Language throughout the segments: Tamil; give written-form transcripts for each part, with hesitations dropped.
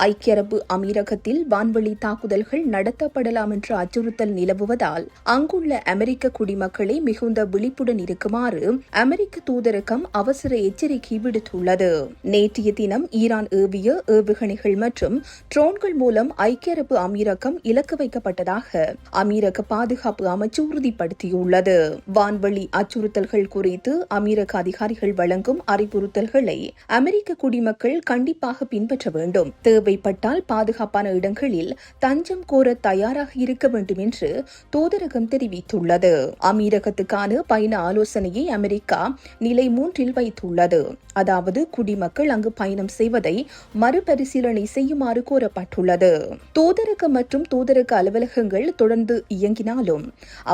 ஐக்கிய அரபு அமீரகத்தில் வான்வழி தாக்குதல்கள் நடத்தப்படலாம் என்ற அச்சுறுத்தல் நிலவுவதால் அங்குள்ள அமெரிக்க குடிமக்களை மிகுந்த விழிப்புடன் இருக்குமாறு அமெரிக்க தூதரகம் அவசர எச்சரிக்கை விடுத்துள்ளது. நேற்றைய தினம் ஈரான் ஏவிய ஏவுகணைகள் மற்றும் ட்ரோன்கள் மூலம் ஐக்கிய அரபு அமீரகம் இலக்கு வைக்கப்பட்டதாக அமீரக பாதுகாப்பு அமைச்சு உறுதிப்படுத்தியுள்ளது. வான்வழி அச்சுறுத்தல்கள் குறித்து அமீரக அதிகாரிகள் வழங்கும் அறிவுறுத்தல்களை அமெரிக்க குடிமக்கள் கண்டிப்பாக பின்பற்ற வேண்டும். தேவைப்பட்டால் பாதுகாப்பான இடங்களில் தஞ்சம் கோர தயாராக இருக்க வேண்டும் என்று தூதரகம் தெரிவித்துள்ளது. அமீரகத்துக்கான பயண ஆலோசனையை அமெரிக்கா நிலை 3 வைத்துள்ளது. அதாவது குடிமக்கள் அங்கு பயணம் செய்வதை மறுபரிசீலனை செய்யுமாறு கோரப்பட்டுள்ளது. தூதரகம் மற்றும் தூதரக அலுவலகங்கள் தொடர்ந்து இயங்கினாலும்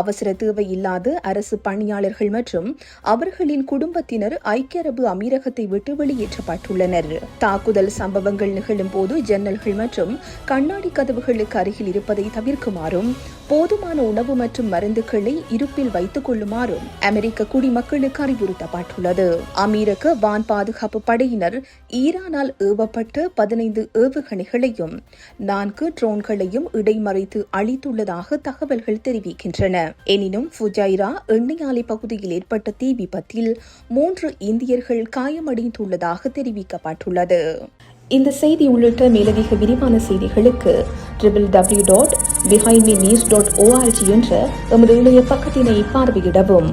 அவசர தேவை இல்லாத அரசு பணியாளர்கள் மற்றும் அவர்களின் குடும்பத்தினர் ஐக்கிய அரபு அமீரகத்தை விட்டு வெளியேற்றப்பட்டுள்ளனர். தாக்குதல் சம்பவங்கள் நிகழும் போது ஜன்னல்கள் மற்றும் கண்ணாடி கதவுகளுக்கு அருகில் இருப்பதை தவிர்க்குமாறும் போதுமான உணவு மற்றும் மருந்துகளை இருப்பில் வைத்துக் கொள்ளுமாறும் அமெரிக்க குடிமக்களுக்கு அறிவுறுத்தப்பட்டுள்ளது. அமீரக வான் பாதுகாப்பு படையினர் ஈரானால் ஏவப்பட்ட 15 ஏவுகணைகளையும் 4 ட்ரோன்களையும் இடைமறைத்து அளித்துள்ளதாக தகவல்கள் தெரிவிக்கின்றன. எனினும் ஃபுஜைரா எண்ணெய் ஆலை பகுதியில் ஏற்பட்ட தீ விபத்தில் 3 இந்தியர்கள் காயமடைந்துள்ளதாக தெரிவிக்கப்பட்டுள்ளது. இந்த செய்தி உள்ளிட்ட மேலதிக விரிவான செய்திகளுக்கு www.behindmenews.org என்ற எமது இணைய பக்கத்தினை பார்வையிடவும்.